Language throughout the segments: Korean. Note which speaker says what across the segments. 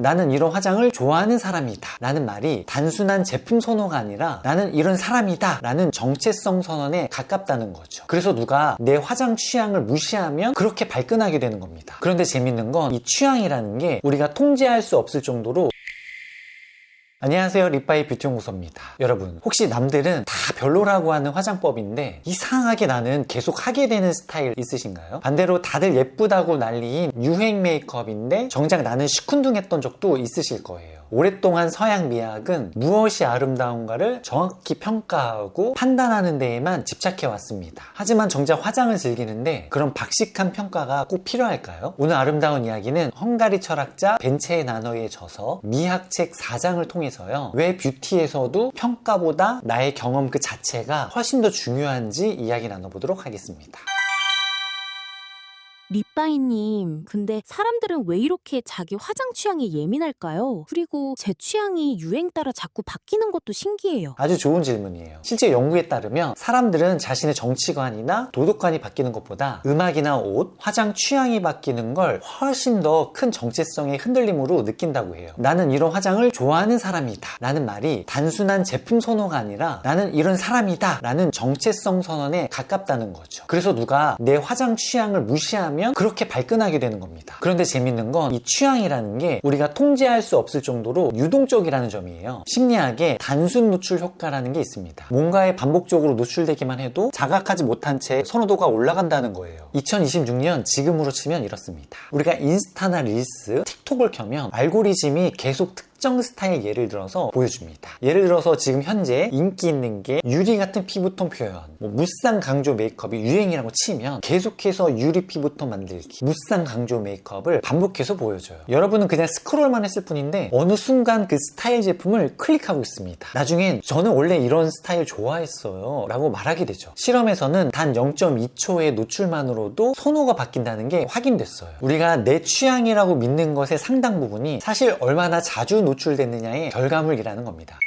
Speaker 1: 나는 이런 화장을 좋아하는 사람이다 라는 말이 단순한 제품 선호가 아니라 나는 이런 사람이다 라는 정체성 선언에 가깝다는 거죠. 그래서 누가 내 화장 취향을 무시하면 그렇게 발끈하게 되는 겁니다. 그런데 재밌는 건 이 취향이라는 게 우리가 통제할 수 없을 정도로. 안녕하세요, 립바이 뷰티연구소입니다. 여러분, 혹시 남들은 다 별로라고 하는 화장법인데 이상하게 나는 계속 하게 되는 스타일 있으신가요? 반대로 다들 예쁘다고 난리인 유행 메이크업인데 정작 나는 시큰둥했던 적도 있으실 거예요. 오랫동안 서양 미학은 무엇이 아름다운가를 정확히 평가하고 판단하는 데에만 집착해 왔습니다. 하지만 정작 화장을 즐기는데 그런 박식한 평가가 꼭 필요할까요? 오늘 아름다운 이야기는 헝가리 철학자 벤체나너의 저서 미학책 4장을 통해서요, 왜 뷰티에서도 평가보다 나의 경험 그 자체가 훨씬 더 중요한지 이야기 나눠보도록 하겠습니다.
Speaker 2: 립바이님, 근데 사람들은 왜 이렇게 자기 화장 취향에 예민할까요? 그리고 제 취향이 유행 따라 자꾸 바뀌는 것도 신기해요.
Speaker 1: 아주 좋은 질문이에요. 실제 연구에 따르면 사람들은 자신의 정치관이나 도덕관이 바뀌는 것보다 음악이나 옷, 화장 취향이 바뀌는 걸 훨씬 더 큰 정체성의 흔들림으로 느낀다고 해요. 나는 이런 화장을 좋아하는 사람이다 라는 말이 단순한 제품 선호가 아니라 나는 이런 사람이다 라는 정체성 선언에 가깝다는 거죠. 그래서 누가 내 화장 취향을 무시하면 그렇게 발끈하게 되는 겁니다. 그런데 재밌는 건 이 취향이라는 게 우리가 통제할 수 없을 정도로 유동적이라는 점이에요. 심리학에 단순 노출 효과라는 게 있습니다. 뭔가에 반복적으로 노출되기만 해도 자각하지 못한 채 선호도가 올라간다는 거예요. 2026년 지금으로 치면 이렇습니다. 우리가 인스타나 릴스, 틱톡을 켜면 알고리즘이 계속 특정 스타일 예를 들어서 보여줍니다. 예를 들어서 지금 현재 인기 있는 게 유리 같은 피부톤 표현, 무쌍 강조 메이크업이 유행이라고 치면 계속해서 유리 피부톤 만들기, 무쌍 강조 메이크업을 반복해서 보여줘요. 여러분은 그냥 스크롤만 했을 뿐인데 어느 순간 그 스타일 제품을 클릭하고 있습니다. 나중엔 저는 원래 이런 스타일 좋아했어요 라고 말하게 되죠. 실험에서는 단 0.2초의 노출만으로도 선호가 바뀐다는 게 확인됐어요. 우리가 내 취향이라고 믿는 것의 상당 부분이 사실 얼마나 자주 노출됐느냐의 결과물이라는 겁니다.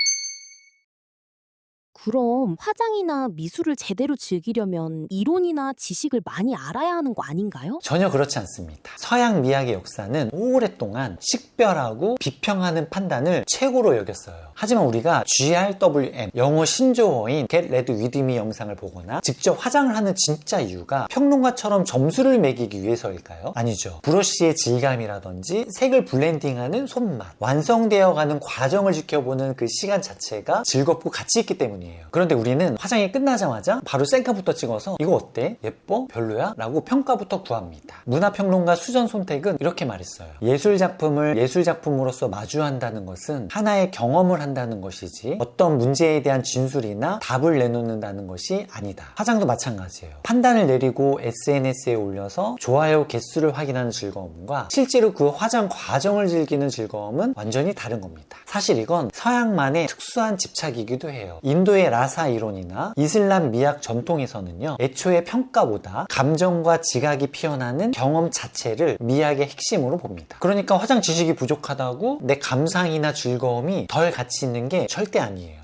Speaker 2: 그럼 화장이나 미술을 제대로 즐기려면 이론이나 지식을 많이 알아야 하는 거 아닌가요?
Speaker 1: 전혀 그렇지 않습니다. 서양 미학의 역사는 오랫동안 식별하고 비평하는 판단을 최고로 여겼어요. 하지만 우리가 GRWM, 영어 신조어인 Get Ready With Me 영상을 보거나 직접 화장을 하는 진짜 이유가 평론가처럼 점수를 매기기 위해서일까요? 아니죠. 브러쉬의 질감이라든지 색을 블렌딩하는 손맛, 완성되어가는 과정을 지켜보는 그 시간 자체가 즐겁고 가치 있기 때문이에요. 그런데 우리는 화장이 끝나자마자 바로 셀카부터 찍어서 이거 어때? 예뻐? 별로야? 라고 평가부터 구합니다. 문화평론가 수전 손택은 이렇게 말했어요. 예술작품을 예술작품으로서 마주한다는 것은 하나의 경험을 한다는 것이지 어떤 문제에 대한 진술이나 답을 내놓는다는 것이 아니다. 화장도 마찬가지예요. 판단을 내리고 SNS에 올려서 좋아요 개수를 확인하는 즐거움과 실제로 그 화장 과정을 즐기는 즐거움은 완전히 다른 겁니다. 사실 이건 서양만의 특수한 집착이기도 해요. 인도의 라사 이론이나 이슬람 미학 전통에서는요, 애초에 평가보다 감정과 지각이 피어나는 경험 자체를 미학의 핵심으로 봅니다. 그러니까 화장 지식이 부족하다고 내 감상이나 즐거움이 덜 가치 있는 게 절대 아니에요.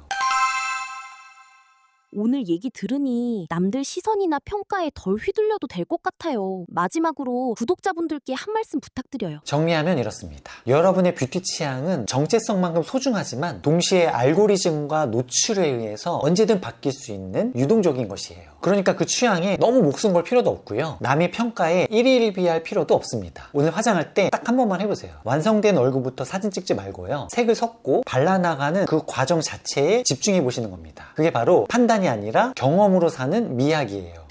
Speaker 2: 오늘 얘기 들으니 남들 시선이나 평가에 덜 휘둘려도 될 것 같아요. 마지막으로 구독자분들께 한 말씀 부탁드려요.
Speaker 1: 정리하면 이렇습니다. 여러분의 뷰티 취향은 정체성만큼 소중하지만 동시에 알고리즘과 노출에 의해서 언제든 바뀔 수 있는 유동적인 것이에요. 그러니까 그 취향에 너무 목숨 걸 필요도 없고요. 남의 평가에 일희일비할 필요도 없습니다. 오늘 화장할 때 딱 한 번만 해보세요. 완성된 얼굴부터 사진 찍지 말고요. 색을 섞고 발라나가는 그 과정 자체에 집중해 보시는 겁니다. 그게 바로 판단이 아니라 경험으로 사는 미학이에요.